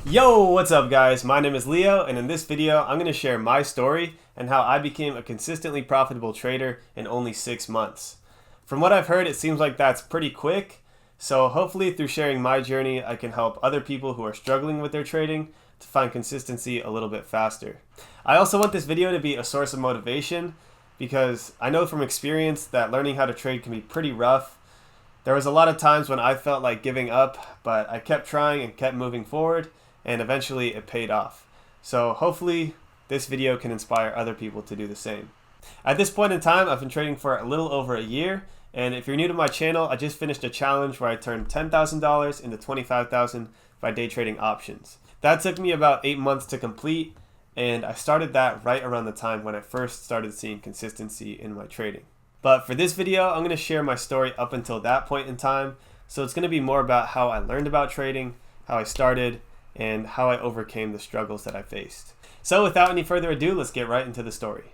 Yo, what's up guys? My name is Leo, and in this video I'm going to share my story and how I became a consistently profitable trader in only 6 months. From what I've heard, it seems like that's pretty quick, so hopefully through sharing my journey I can help other people who are struggling with their trading to find consistency a little bit faster. I also want this video to be a source of motivation because I know from experience that learning how to trade can be pretty rough. There was a lot of times when I felt like giving up, but I kept trying and kept moving forward, and eventually it paid off. So hopefully this video can inspire other people to do the same. At this point in time, I've been trading for a little over a year, and if you're new to my channel, I just finished a challenge where I turned $10,000 into $25,000 by day trading options. That took me about 8 months to complete, and I started that right around the time when I first started seeing consistency in my trading. But for this video, I'm going to share my story up until that point in time, so it's going to be more about how I learned about trading, how I started, and how I overcame the struggles that I faced. So without any further ado, let's get right into the story.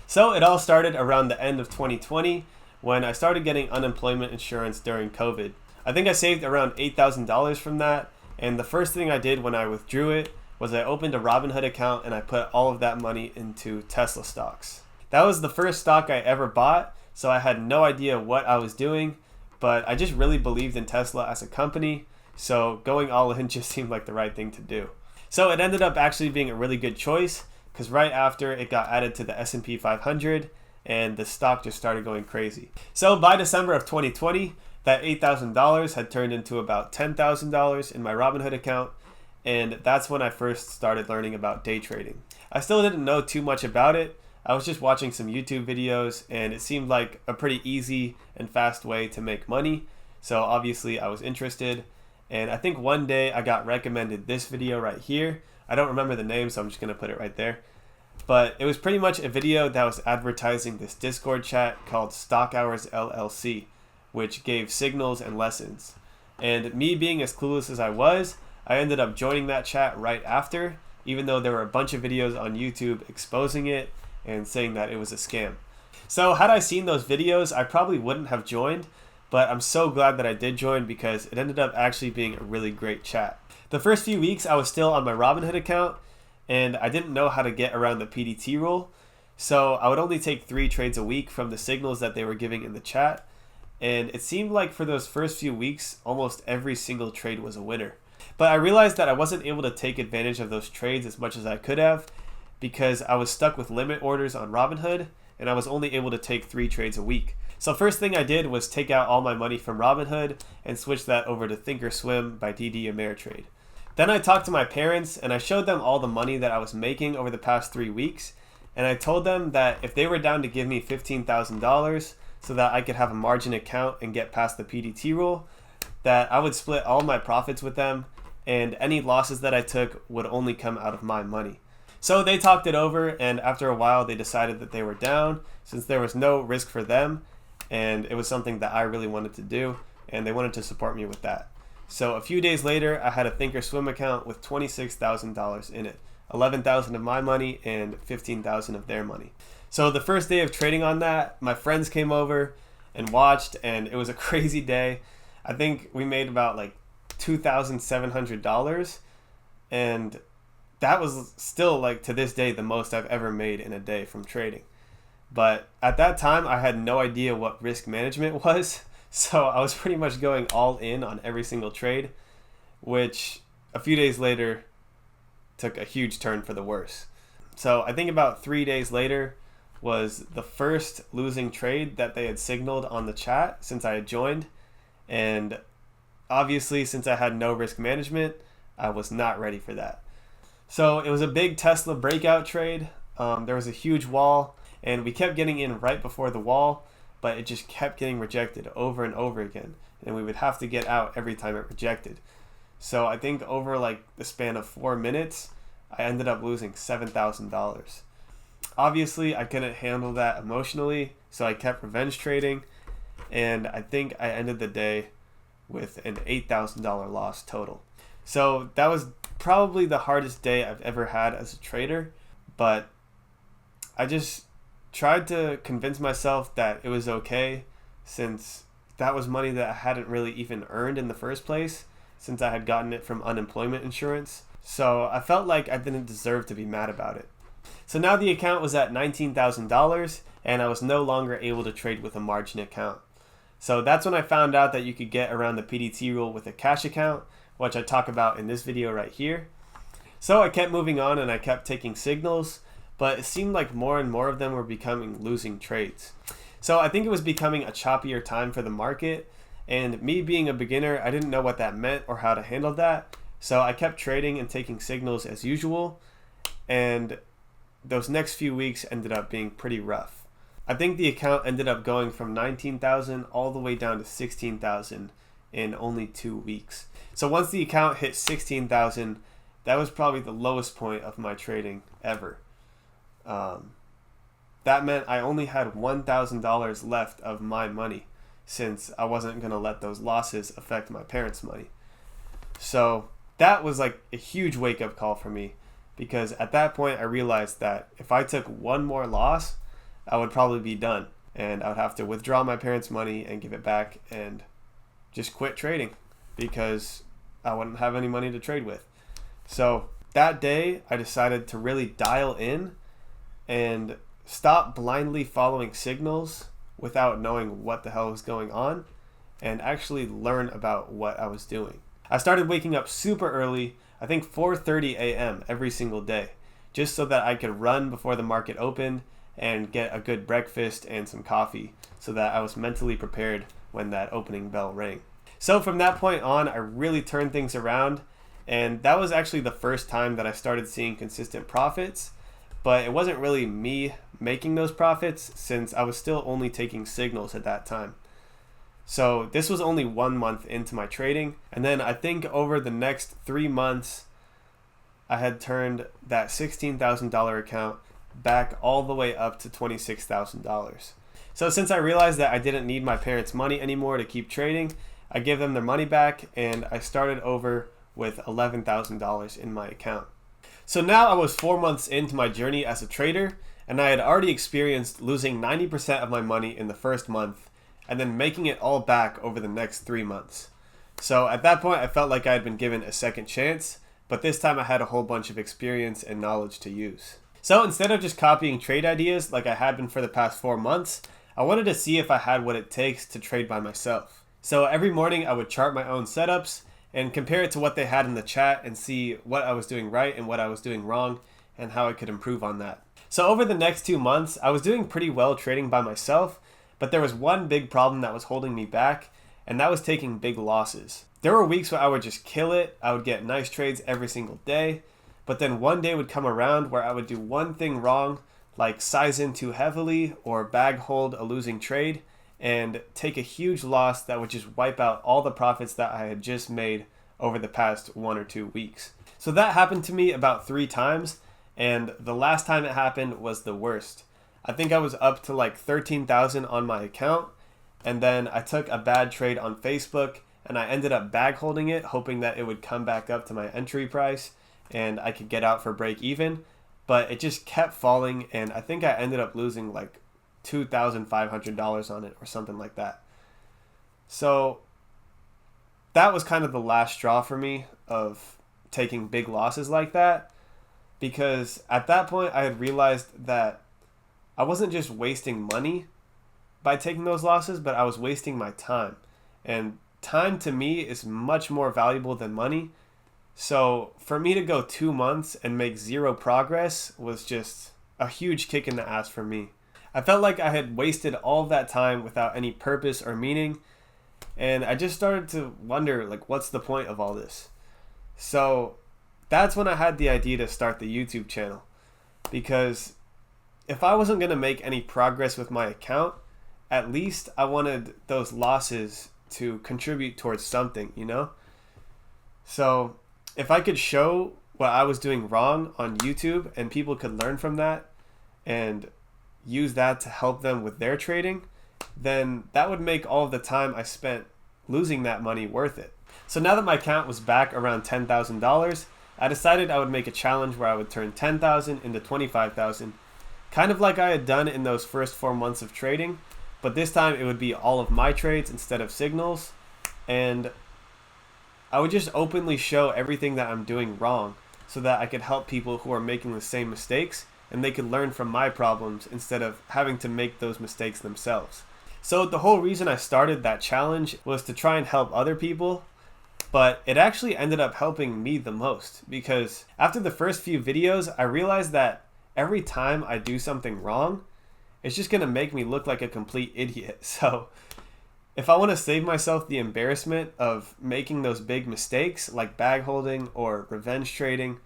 So it all started around the end of 2020 when I started getting unemployment insurance during COVID. I think I saved around $8,000 from that, and the first thing I did when I withdrew it was I opened a Robinhood account and I put all of that money into Tesla stocks. That was the first stock I ever bought, so I had no idea what I was doing, but I just really believed in Tesla as a company, so going all in just seemed like the right thing to do. So it ended up actually being a really good choice, because right after it got added to the S&P 500 and the stock just started going crazy. So by December of 2020, that $8,000 had turned into about $10,000 in my Robinhood account, and that's when I first started learning about day trading. I still didn't know too much about it. I was just watching some YouTube videos and it seemed like a pretty easy and fast way to make money. So obviously I was interested, and I think one day I got recommended this video right here. I don't remember the name, so I'm just going to put it right there. But it was pretty much a video that was advertising this Discord chat called Stock Hours LLC, which gave signals and lessons. And me being as clueless as I was, I ended up joining that chat right after, even though there were a bunch of videos on YouTube exposing it and saying that it was a scam. So had I seen those videos, I probably wouldn't have joined, but I'm so glad that I did join because it ended up actually being a really great chat. The first few weeks I was still on my Robinhood account and I didn't know how to get around the PDT rule, so I would only take 3 trades a week from the signals that they were giving in the chat, and it seemed like for those first few weeks almost every single trade was a winner. But I realized that I wasn't able to take advantage of those trades as much as I could have, because I was stuck with limit orders on Robinhood and I was only able to take 3 trades a week. So first thing I did was take out all my money from Robinhood and switch that over to Thinkorswim by DD Ameritrade. Then I talked to my parents and I showed them all the money that I was making over the past 3 weeks, and I told them that if they were down to give me $15,000 so that I could have a margin account and get past the PDT rule, that I would split all my profits with them, and any losses that I took would only come out of my money. So they talked it over, and after a while they decided that they were down since there was no risk for them, and it was something that I really wanted to do, and they wanted to support me with that. So a few days later, I had a Thinkorswim account with $26,000 in it, $11,000 of my money and $15,000 of their money. So the first day of trading on that, my friends came over and watched, and it was a crazy day. I think we made about like $2,700, and that was still, like, to this day the most I've ever made in a day from trading. But at that time I had no idea what risk management was, so I was pretty much going all in on every single trade, which a few days later took a huge turn for the worse. So I think about 3 days later was the first losing trade that they had signaled on the chat since I had joined, and obviously since I had no risk management, I was not ready for that. So it was a big Tesla breakout trade. There was a huge wall and we kept getting in right before the wall, but it just kept getting rejected over and over again, and we would have to get out every time it rejected. So I think over like the span of 4 minutes, I ended up losing $7,000. Obviously I couldn't handle that emotionally, so I kept revenge trading, and I think I ended the day with an $8,000 loss total. So that was probably the hardest day I've ever had as a trader, but I just tried to convince myself that it was okay, since that was money that I hadn't really even earned in the first place. since I had gotten it from unemployment insurance. So I felt like I didn't deserve to be mad about it. So now the account was at $19,000 and I was no longer able to trade with a margin account. So that's when I found out that you could get around the PDT rule with a cash account, which I talk about in this video right here. So I kept moving on and I kept taking signals, but it seemed like more and more of them were becoming losing trades. So I think it was becoming a choppier time for the market, and me being a beginner, I didn't know what that meant or how to handle that. So I kept trading and taking signals as usual, and those next few weeks ended up being pretty rough. I think the account ended up going from 19,000 all the way down to 16,000 in only 2 weeks. So once the account hit 16,000, that was probably the lowest point of my trading ever. That meant I only had $1,000 left of my money, since I wasn't going to let those losses affect my parents' money. So that was like a huge wake-up call for me, because at that point I realized that if I took one more loss, I would probably be done, and I would have to withdraw my parents' money and give it back and just quit trading, because I wouldn't have any money to trade with. So that day I decided to really dial in and stop blindly following signals without knowing what the hell was going on, and actually learn about what I was doing. I started waking up super early, I think 4:30 a.m. every single day, just so that I could run before the market opened and get a good breakfast and some coffee, so that I was mentally prepared when that opening bell rang. So from that point on, I really turned things around, and that was actually the first time that I started seeing consistent profits. But it wasn't really me making those profits, since I was still only taking signals at that time. So this was only 1 month into my trading, and then I think over the next 3 months I had turned that $16,000 account back all the way up to $26,000. So since I realized that I didn't need my parents' money anymore to keep trading, I gave them their money back and I started over with $11,000 in my account. So now I was 4 months into my journey as a trader, and I had already experienced losing 90% of my money in the first month and then making it all back over the next 3 months. So at that point I felt like I had been given a second chance, but this time I had a whole bunch of experience and knowledge to use. So instead of just copying trade ideas like I had been for the past 4 months, I wanted to see if I had what it takes to trade by myself. So every morning I would chart my own setups and compare it to what they had in the chat and see what I was doing right and what I was doing wrong and how I could improve on that. So over the next 2 months, I was doing pretty well trading by myself, but there was one big problem that was holding me back, and that was taking big losses. There were weeks where I would just kill it, I would get nice trades every single day, but then one day would come around where I would do one thing wrong, like size in too heavily or bag hold a losing trade, and take a huge loss that would just wipe out all the profits that I had just made over the past 1 or 2 weeks. So that happened to me about 3 times, and the last time it happened was the worst. I think I was up to like 13,000 on my account, and then I took a bad trade on Facebook and I ended up bag holding it, hoping that it would come back up to my entry price and I could get out for break even, but it just kept falling, and I think I ended up losing like $2,500 on it or something like that. So that was kind of the last straw for me of taking big losses like that, because at that point I had realized that I wasn't just wasting money by taking those losses, but I was wasting my time, and time to me is much more valuable than money. So for me to go 2 months and make zero progress was just a huge kick in the ass for me. I felt like I had wasted all of that time without any purpose or meaning, and I just started to wonder, like, what's the point of all this? So that's when I had the idea to start the YouTube channel, because if I wasn't going to make any progress with my account, at least I wanted those losses to contribute towards something, you know? So if I could show what I was doing wrong on YouTube and people could learn from that and use that to help them with their trading, then that would make all of the time I spent losing that money worth it. So now that my account was back around $10,000, I decided I would make a challenge where I would turn $10,000 into $25,000, kind of like I had done in those first 4 months of trading, but this time it would be all of my trades instead of signals, and I would just openly show everything that I'm doing wrong so that I could help people who are making the same mistakes and they could learn from my problems instead of having to make those mistakes themselves. So the whole reason I started that challenge was to try and help other people, but it actually ended up helping me the most because after the first few videos, I realized that every time I do something wrong, it's just gonna make me look like a complete idiot. So if I want to save myself the embarrassment of making those big mistakes like bag holding or revenge trading,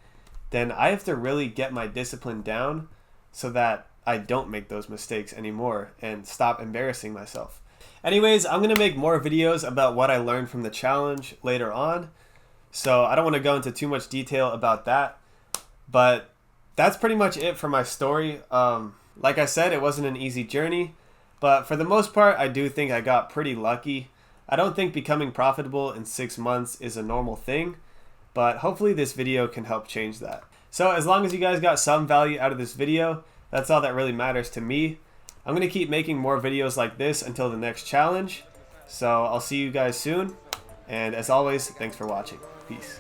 then I have to really get my discipline down so that I don't make those mistakes anymore and stop embarrassing myself. Anyways, I'm going to make more videos about what I learned from the challenge later on, so I don't want to go into too much detail about that, but that's pretty much it for my story. Like I said, it wasn't an easy journey, but for the most part, I do think I got pretty lucky. I don't think becoming profitable in 6 months is a normal thing, but hopefully this video can help change that. So as long as you guys got some value out of this video, that's all that really matters to me. I'm going to keep making more videos like this until the next challenge. So I'll see you guys soon. And as always, thanks for watching. Peace.